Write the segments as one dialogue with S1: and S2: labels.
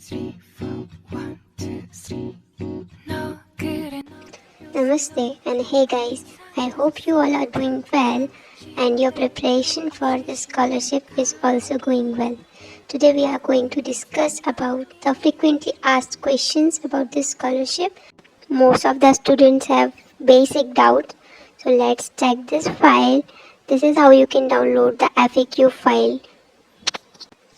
S1: three, four, one, two, three. No good enough.
S2: Namaste and hey guys, I hope you all are doing well and your preparation for the scholarship is also going well. Today we are going to discuss about the frequently asked questions about this scholarship. Most of the students have basic doubts, so let's check this file. This is how you can download the FAQ file.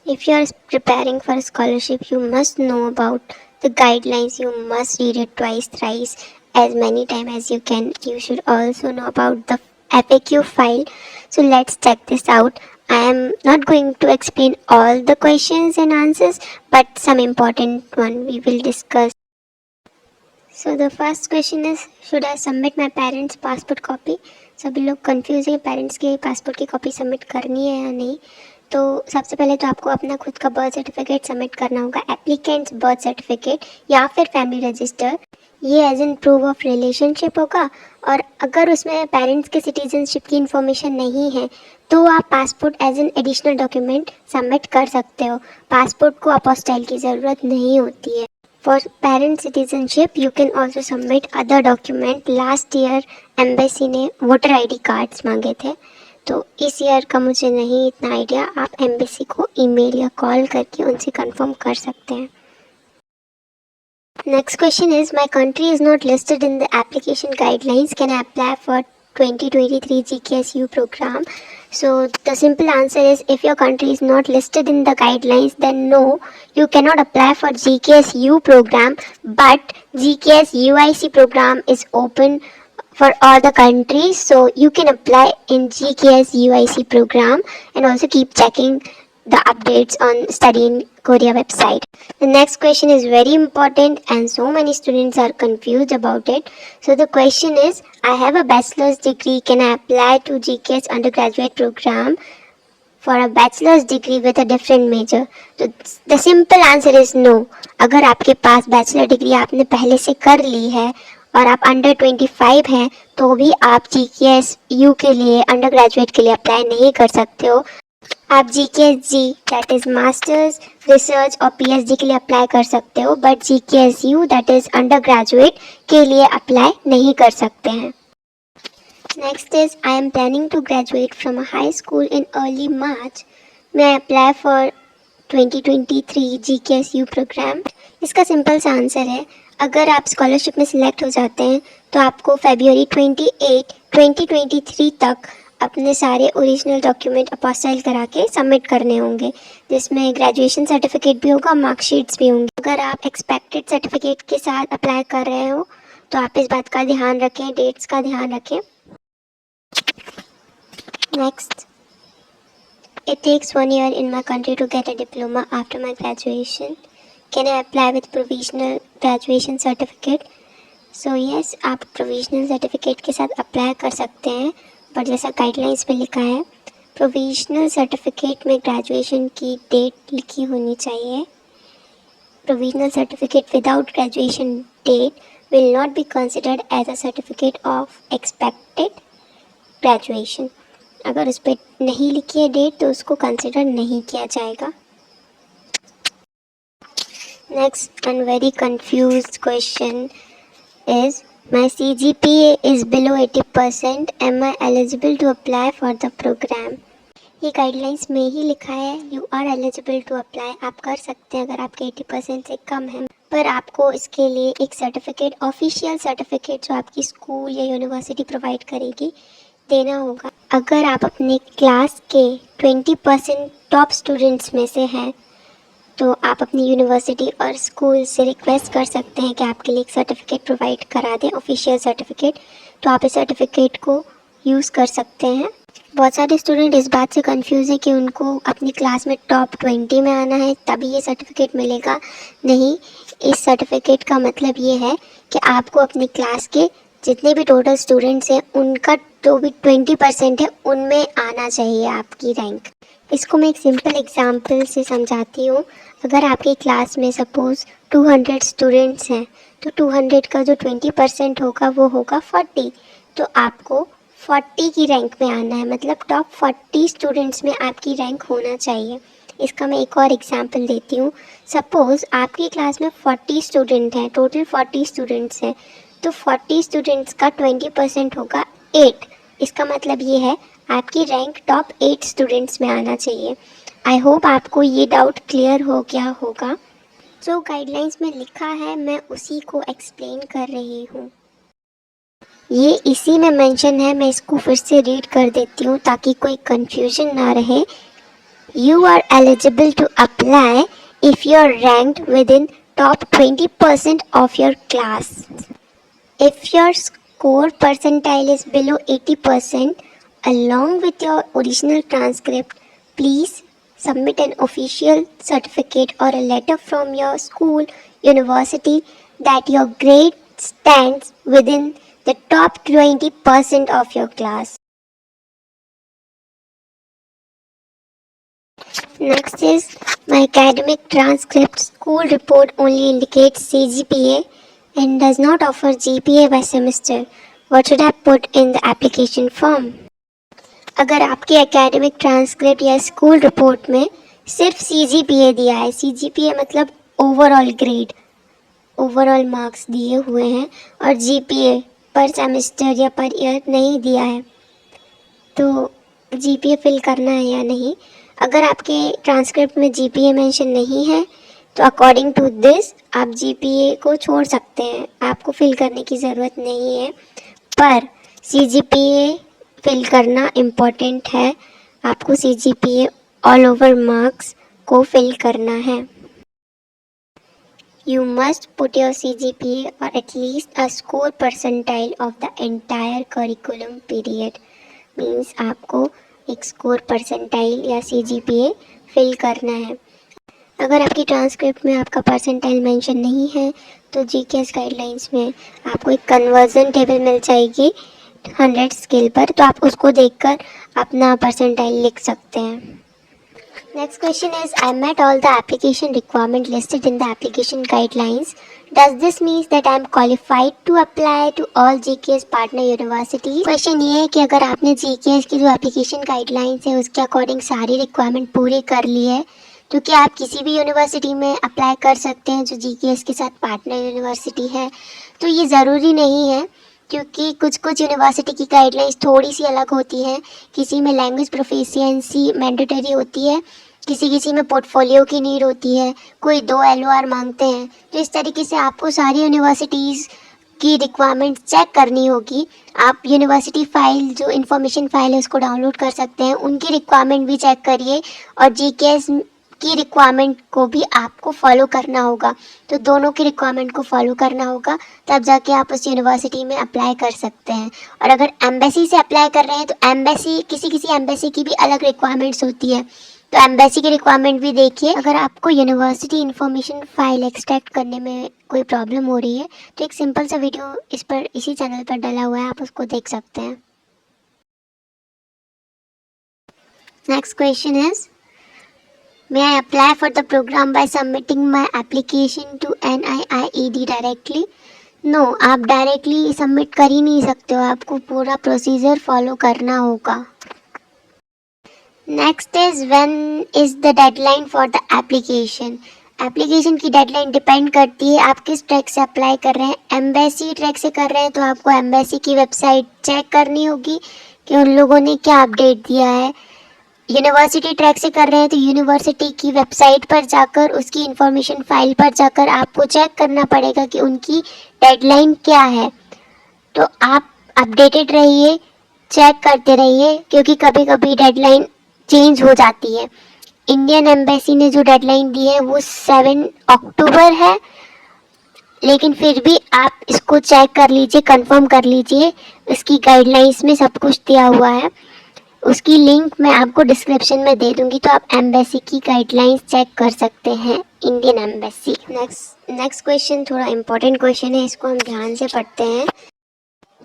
S2: If you are preparing for a scholarship, you must know about the guidelines. You must read it twice, thrice, as many times as you can. You should also know about the FAQ file. So let's check this out. I am not going to explain all the questions and answers, but some important one we will discuss. So the first question is, should I submit my parents' passport copy? सभी लोग confuse हैं parents के passport की copy submit करनी है या नहीं. तो सबसे पहले तो आपको अपना खुद का बर्थ सर्टिफिकेट सबमिट करना होगा, एप्लीकेंट्स बर्थ सर्टिफिकेट या फिर फैमिली रजिस्टर. ये as an proof of relationship होगा. और अगर उसमें पेरेंट्स के सिटीजनशिप की इन्फॉर्मेशन नहीं है तो आप passport as an additional document submit कर सकते हो. पासपोर्ट को अपोस्टाइल की ज़रूरत नहीं होती है. For parent citizenship, you can also submit other document. Last year embassy ने वोटर आईडी कार्ड्स मांगे थे, तो इस ईयर का मुझे नहीं इतना आइडिया. आप एम्बेसी को ईमेल या कॉल करके उनसे कंफर्म कर सकते हैं. Next question is, my country is not listed in the application guidelines, can I apply for 2023 GKSU program? So the simple answer is, if your country is not listed in the guidelines, then no, you cannot apply for GKSU program. But GKS UIC program is open for all the countries, so you can apply in GKS UIC program and also keep checking the updates on Study in Korea website. The next question is very important and so many students are confused about it. So the question is, I have a bachelor's degree, can I apply to GKS undergraduate program for a bachelor's degree with a different major? तो the simple answer is no. अगर आपके पास bachelor degree आपने पहले से कर ली है और आप अंडर 25 हैं तो भी आप GKS U के लिए अंडर ग्रेजुएट के लिए अप्लाई नहीं कर सकते हो. आप GKS G that is masters research और PhD के लिए अप्लाई कर सकते हो, but GKS U that is undergraduate के लिए अप्लाई नहीं कर सकते हैं. Next is, I am planning to graduate from a high school in early March, may I apply for 2023 GKS U programme? इसका सिंपल सा आंसर है, अगर आप स्कॉलरशिप में सिलेक्ट हो जाते हैं तो आपको February 28, 2023 तक अपने सारे ओरिजिनल डॉक्यूमेंट अपोस्टाइल करा के सबमिट करने होंगे, जिसमें ग्रेजुएशन सर्टिफिकेट भी होगा, मार्कशीट्स भी होंगी. अगर आप एक्सपेक्टेड सर्टिफिकेट के साथ अप्लाई कर रहे हो तो आप इस बात का ध्यान रखें, डेट्स का ध्यान रखें. Next, it takes 1 year in my country to get a diploma after my graduation. Can I apply with provisional graduation certificate? So yes, आप provisional certificate के साथ अप्लाई कर सकते हैं, बट जैसा गाइडलाइंस में लिखा है, प्रोविजनल सर्टिफिकेट में ग्रेजुएशन की डेट लिखी होनी चाहिए. Provisional certificate without graduation date will not be considered as a certificate of expected graduation. अगर उस पर नहीं लिखी है डेट तो उसको कंसिडर नहीं किया जाएगा. Next and very confused question is, my CGPA is below 80%, am I eligible to apply for the program? ये गाइडलाइंस में ही लिखा है, you are eligible to apply. आप कर सकते हैं अगर आपके 80% से कम है, पर आपको इसके लिए एक सर्टिफिकेट, ऑफिशियल सर्टिफिकेट जो आपकी स्कूल या यूनिवर्सिटी प्रोवाइड करेगी, देना होगा. अगर आप अपने क्लास के 20% टॉप स्टूडेंट्स में से हैं तो आप अपनी यूनिवर्सिटी और स्कूल से रिक्वेस्ट कर सकते हैं कि आपके लिए एक सर्टिफिकेट प्रोवाइड करा दें, ऑफिशियल सर्टिफिकेट. तो आप इस सर्टिफिकेट को यूज़ कर सकते हैं. बहुत सारे स्टूडेंट इस बात से कंफ्यूज है कि उनको अपनी क्लास में टॉप 20 में आना है तभी ये सर्टिफिकेट मिलेगा. नहीं, इस सर्टिफिकेट का मतलब ये है कि आपको अपनी क्लास के जितने भी टोटल स्टूडेंट्स हैं उनका जो भी 20% है उनमें आना चाहिए आपकी रैंक. इसको मैं एक सिंपल एग्जांपल से समझाती हूँ. अगर आपकी क्लास में सपोज़ 200 स्टूडेंट्स हैं तो 200 का जो 20% होगा वो होगा 40. तो आपको 40 की रैंक में आना है, मतलब टॉप 40 स्टूडेंट्स में आपकी रैंक होना चाहिए. इसका मैं एक और एग्जांपल देती हूँ। सपोज़ आपकी क्लास में 40 स्टूडेंट हैं, टोटल 40 स्टूडेंट्स हैं, तो 40 स्टूडेंट्स का 20% होगा 8। इसका मतलब ये है आपकी रैंक टॉप 8 स्टूडेंट्स में आना चाहिए। आई होप आपको ये डाउट क्लियर हो गया होगा। जो गाइडलाइंस में लिखा है मैं उसी को एक्सप्लेन कर रही हूँ। ये इसी में मेंशन है, मैं इसको फिर से रीड कर देती हूँ ताकि कोई कंफ्यूजन ना रहे। You are eligible to apply if you are ranked within top 20% of your class. If your score percentile is below 80%, along with your original transcript, please submit an official certificate or a letter from your school, university that your grade stands within the top 20% of your class. Next is my academic transcript. School report only indicates CGPA and does not offer GPA by semester. What should I put in the application form? अगर आपके academic transcript या school report में सिर्फ CGPA दिया है, CGPA मतलब overall grade, overall marks दिए हुए हैं, और GPA पर सेमेस्टर या पर ईयर नहीं दिया है, तो GPA फिल करना है या नहीं। अगर आपके ट्रांसक्रिप्ट में GPA मेंशन नहीं है तो अकॉर्डिंग टू दिस आप GPA को छोड़ सकते हैं, आपको फिल करने की ज़रूरत नहीं है। पर CGPA फिल करना इम्पॉर्टेंट है, आपको CGPA ऑल ओवर मार्क्स को फिल करना है। You must put your CGPA or at least a score percentile of the entire curriculum period. Means आपको एक स्कोर परसेंटाइल या CGPA फिल करना है। अगर आपकी ट्रांसक्रिप्ट में आपका परसेंटाइल मेंशन नहीं है तो GKS गाइडलाइंस में आपको एक कन्वर्जन टेबल मिल जाएगी 100 स्केल पर, तो आप उसको देखकर अपना परसेंटाइल लिख सकते हैं। Next question is, I met all the application requirement listed in the application guidelines. Does this mean that I am qualified to apply to all GKS partner universities? Question ये है कि अगर आपने GKS की जो application guidelines है उसके according सारी रिक्वायरमेंट पूरी कर ली है तो क्या आप किसी भी यूनिवर्सिटी में अप्लाई कर सकते हैं जो GKS के साथ पार्टनर यूनिवर्सिटी है? तो ये ज़रूरी नहीं है, क्योंकि कुछ कुछ यूनिवर्सिटी की गाइडलाइंस थोड़ी सी अलग होती हैं। किसी में लैंग्वेज प्रोफिशिएंसी मैंडेटरी होती है, किसी में पोर्टफोलियो की नीड होती है, कोई 2 LOR मांगते हैं। तो इस तरीके से आपको सारी यूनिवर्सिटीज़ की रिक्वायरमेंट चेक करनी होगी। आप यूनिवर्सिटी फाइल जो इन्फॉर्मेशन फाइल है उसको डाउनलोड कर सकते हैं, उनकी रिक्वायरमेंट भी चेक करिए और GKS की रिक्वायरमेंट को भी आपको फॉलो करना होगा। तो दोनों की रिक्वायरमेंट को फॉलो करना होगा, तब जाके आप उस यूनिवर्सिटी में अप्लाई कर सकते हैं। और अगर एम्बेसी से अप्लाई कर रहे हैं तो एम्बेसी किसी एम्बेसी की भी अलग रिक्वायरमेंट्स होती है, तो एम्बेसी की रिक्वायरमेंट भी देखिए। अगर आपको यूनिवर्सिटी इन्फॉर्मेशन फाइल एक्सट्रैक्ट करने में कोई प्रॉब्लम हो रही है तो एक सिंपल सा वीडियो इसी चैनल पर डला हुआ है, आप उसको देख सकते हैं। Next question is, May I apply for the program by submitting my application to NIIED directly? No, आप डायरेक्टली सबमिट कर ही नहीं सकते हो, आपको पूरा प्रोसीजर फॉलो करना होगा। Next is, when is the deadline for the application? Application की डेडलाइन डिपेंड करती है आप किस ट्रैक से अप्लाई कर रहे हैं। एम्बेसी ट्रैक से कर रहे हैं तो आपको एम्बेसी की वेबसाइट चेक करनी होगी कि उन लोगों ने क्या अपडेट दिया है। यूनिवर्सिटी ट्रैक से कर रहे हैं तो यूनिवर्सिटी की वेबसाइट पर जाकर उसकी इंफॉर्मेशन फाइल पर जाकर आपको चेक करना पड़ेगा कि उनकी डेडलाइन क्या है। तो आप अपडेटेड रहिए, चेक करते रहिए, क्योंकि कभी कभी डेडलाइन चेंज हो जाती है। इंडियन एम्बेसी ने जो डेडलाइन दी है वो 7 अक्टूबर है, लेकिन फिर भी आप इसको चेक कर लीजिए, कंफर्म कर लीजिए, इसकी गाइडलाइंस में सब कुछ दिया हुआ है। उसकी लिंक मैं आपको डिस्क्रिप्शन में दे दूंगी, तो आप एम्बेसी की गाइडलाइंस चेक कर सकते हैं, इंडियन एम्बेसी। नेक्स्ट क्वेश्चन थोड़ा इम्पोर्टेंट क्वेश्चन है, इसको हम ध्यान से पढ़ते हैं।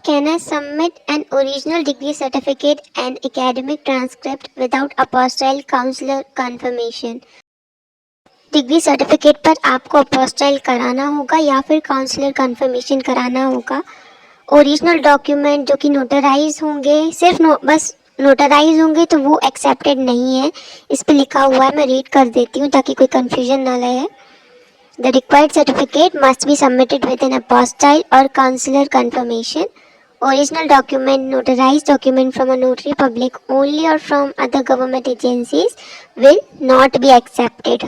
S2: Can I submit an original degree certificate and academic transcript without apostille consular confirmation? Degree certificate पर आपको अपोस्टाइल कराना होगा या फिर काउंसलर कन्फर्मेशन कराना होगा। ओरिजिनल डॉक्यूमेंट जो कि नोटराइज होंगे, सिर्फ बस नोटराइज होंगे तो वो एक्सेप्टेड नहीं है। इस पे लिखा हुआ है, मैं रीड कर देती हूँ ताकि कोई कंफ्यूजन ना रहे। The required certificate must be submitted with an apostille और consular confirmation. Original document, notarized document from a notary public only or from other government agencies will not be accepted.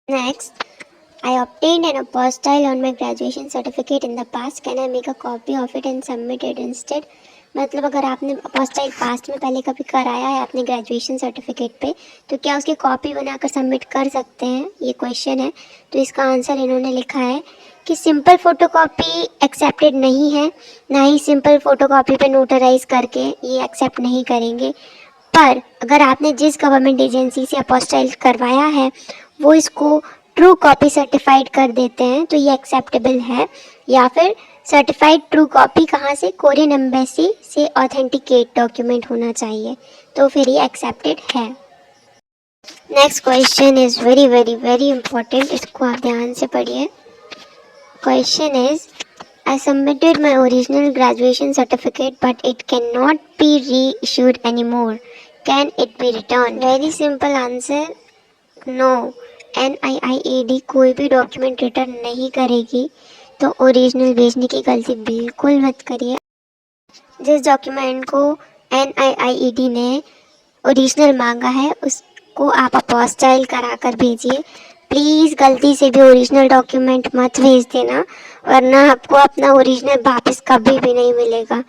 S2: Next, I obtained an apostille on my graduation certificate in the past. Can I make a copy of it and submit it instead? मतलब अगर आपने apostille past में पहले कभी कराया है अपने graduation certificate पे, तो क्या उसकी कॉपी बनाकर सबमिट कर सकते हैं, ये क्वेश्चन है। तो इसका आंसर इन्होंने लिखा है कि सिंपल फोटोकॉपी एक्सेप्टेड नहीं है, ना ही सिंपल फोटोकॉपी पे नोटराइज करके ये एक्सेप्ट नहीं करेंगे। पर अगर आपने जिस गवर्नमेंट एजेंसी से अपॉस्टाइल करवाया है वो इसको ट्रू कॉपी सर्टिफाइड कर देते हैं तो ये एक्सेप्टेबल है। या फिर सर्टिफाइड ट्रू कॉपी कहाँ से, कोरियन एम्बेसी से ऑथेंटिकेट डॉक्यूमेंट होना चाहिए, तो फिर ये एक्सेप्टेड है। Next question is very very very important, इसको आप ध्यान से पढ़िए। Question is, I submitted my original graduation certificate but it cannot be reissued anymore. Can it be returned? Very simple answer, no. NIIAD कोई भी document return नहीं करेगी, तो ओरिजिनल भेजने की गलती बिल्कुल मत करिए। जिस डॉक्यूमेंट को NIIAD ने ओरिजिनल मांगा है उसको आप अपॉस्टाइल करा कर भेजिए। प्लीज़ गलती से भी ओरिजिनल डॉक्यूमेंट मत भेज देना, वरना आपको अपना ओरिजिनल वापस कभी भी नहीं मिलेगा।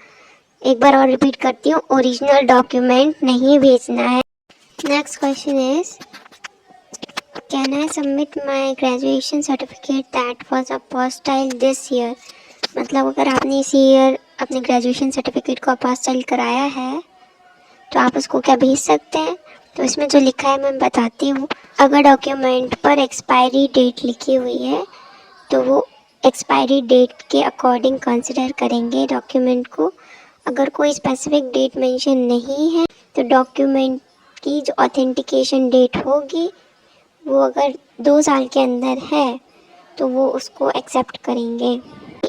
S2: एक बार और रिपीट करती हूँ, ओरिजिनल डॉक्यूमेंट नहीं भेजना है। Next question is, can I submit my graduation certificate that was apostille this year? मतलब अगर आपने इसी ईयर अपने ग्रेजुएशन सर्टिफिकेट को अपॉस्टाइल कराया है तो आप उसको क्या भेज सकते हैं? तो इसमें जो लिखा है मैं बताती हूँ। अगर डॉक्यूमेंट पर एक्सपायरी डेट लिखी हुई है तो वो एक्सपायरी डेट के अकॉर्डिंग कंसिडर करेंगे डॉक्यूमेंट को। अगर कोई स्पेसिफिक डेट मेंशन नहीं है तो डॉक्यूमेंट की जो ऑथेंटिकेशन डेट होगी वो अगर 2 साल के अंदर है तो वो उसको एक्सेप्ट करेंगे।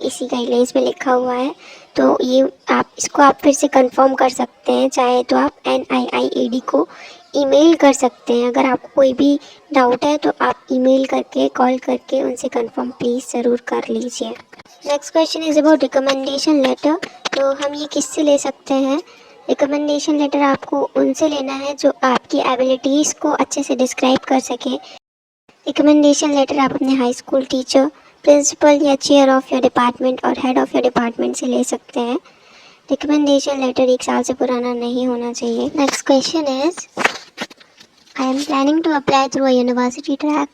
S2: इसी गाइडलाइंस में लिखा हुआ है, तो ये आप फिर से कंफर्म कर सकते हैं। चाहे तो आप NIIAD को ईमेल कर सकते हैं। अगर आपको कोई भी डाउट है तो आप ईमेल करके, कॉल करके उनसे कंफर्म प्लीज़ ज़रूर कर लीजिए। Next question is about recommendation letter. तो हम ये किससे ले सकते हैं? रिकमेंडेशन लेटर आपको उनसे लेना है जो आपकी एबिलिटीज़ को अच्छे से डिस्क्राइब कर सके। रिकमेंडेशन लेटर आप अपने हाई स्कूल टीचर, प्रिंसिपल या चेयर ऑफ योर डिपार्टमेंट और हेड ऑफ योर डिपार्टमेंट से ले सकते हैं। रिकमेंडेशन लेटर 1 साल से पुराना नहीं होना चाहिए। Next question is, I am planning to apply through a university track,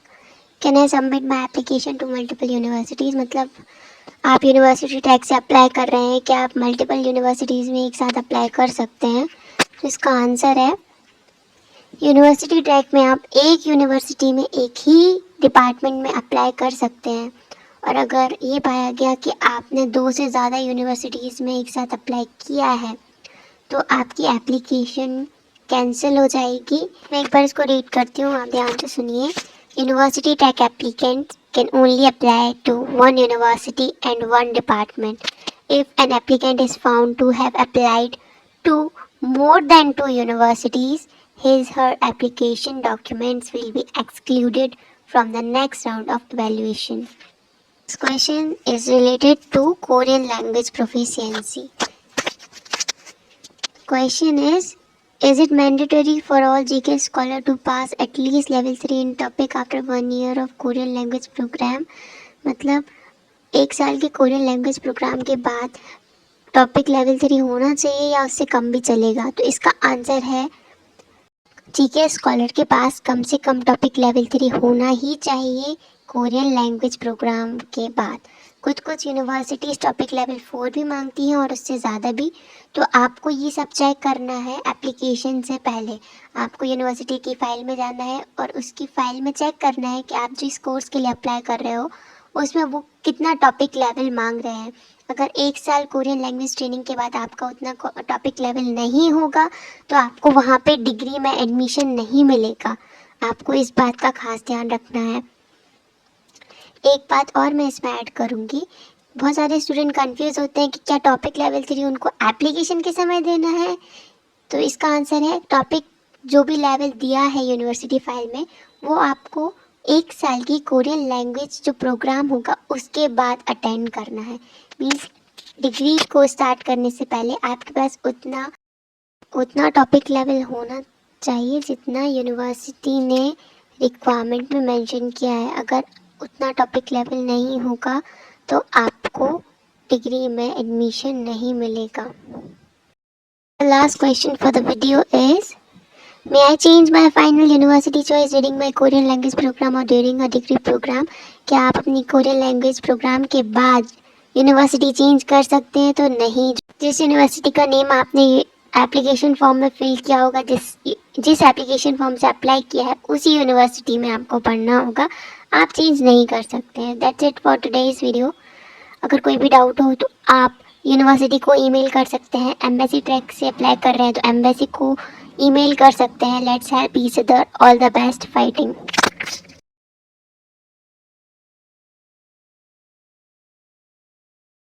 S2: can I submit my application to multiple universities? मतलब आप यूनिवर्सिटी ट्रैक से अप्लाई कर रहे हैं, क्या आप मल्टीपल यूनिवर्सिटीज़ में एक साथ अप्लाई कर सकते हैं? तो इसका आंसर है, यूनिवर्सिटी ट्रैक में आप एक यूनिवर्सिटी में एक ही डिपार्टमेंट में अप्लाई कर सकते हैं। और अगर ये पाया गया कि आपने 2 से ज़्यादा यूनिवर्सिटीज़ में एक साथ अप्लाई किया है तो आपकी एप्लीकेशन कैंसिल हो जाएगी। मैं एक बार इसको रीड करती हूँ, आप ध्यान से सुनिए। University track applicant can only apply to 1 university and 1 department if an applicant is found to have applied to more than 2 universities, her application documents will be excluded from the next round of evaluation. This question is related to Korean language proficiency. Question is it mandatory for all GK scholar to pass at least level 3 in topic after 1 year of Korean language program? मतलब 1 साल के Korean language program के बाद topic level 3 होना चाहिए या उससे कम भी चलेगा? तो इसका आंसर है, जीके स्कॉलर के पास कम से कम टॉपिक लेवल 3 होना ही चाहिए कोरियन लैंग्वेज प्रोग्राम के बाद। कुछ यूनिवर्सिटीज़ टॉपिक लेवल 4 भी मांगती हैं और उससे ज़्यादा भी। तो आपको ये सब चेक करना है एप्लीकेशन से पहले। आपको यूनिवर्सिटी की फ़ाइल में जाना है और उसकी फ़ाइल में चेक करना है कि आप जिस कोर्स के लिए अप्लाई कर रहे हो उसमें वो कितना टॉपिक लेवल मांग रहे हैं। अगर 1 साल कोरियन लैंग्वेज ट्रेनिंग के बाद आपका उतना टॉपिक लेवल नहीं होगा तो आपको वहाँ पे डिग्री में एडमिशन नहीं मिलेगा। आपको इस बात का खास ध्यान रखना है। एक बात और मैं इसमें ऐड करूँगी बहुत सारे स्टूडेंट कंफ्यूज होते हैं कि क्या टॉपिक लेवल 3 उनको एप्लीकेशन के समय देना है। तो इसका आंसर है टॉपिक जो भी लेवल दिया है यूनिवर्सिटी फाइल में वो आपको 1 साल की कोरियन लैंग्वेज जो प्रोग्राम होगा उसके बाद अटेंड करना है। मीन्स डिग्री को स्टार्ट करने से पहले आपके पास उतना टॉपिक लेवल होना चाहिए जितना यूनिवर्सिटी ने रिक्वायरमेंट में मेंशन किया है। अगर उतना टॉपिक लेवल नहीं होगा तो आपको डिग्री में एडमिशन नहीं मिलेगा। Last question for the video is, may I change my final university choice during my Korean language program or during a degree program? क्या आप अपनी कोरियन लैंग्वेज प्रोग्राम के बाद यूनिवर्सिटी चेंज कर सकते हैं? तो नहीं। जिस यूनिवर्सिटी का नेम आपने एप्लीकेशन फॉर्म में फिल किया होगा, जिस एप्लीकेशन फॉर्म से अप्लाई किया है उसी यूनिवर्सिटी में आपको पढ़ना होगा, आप चेंज नहीं कर सकते हैं। That's it for today's video. अगर कोई भी डाउट हो तो आप यूनिवर्सिटी को ईमेल कर सकते हैं। एम्बेसी ट्रैक से अप्लाई कर रहे हैं तो एम्बेसी को ईमेल कर सकते हैं। Let's help each other. All the best fighting.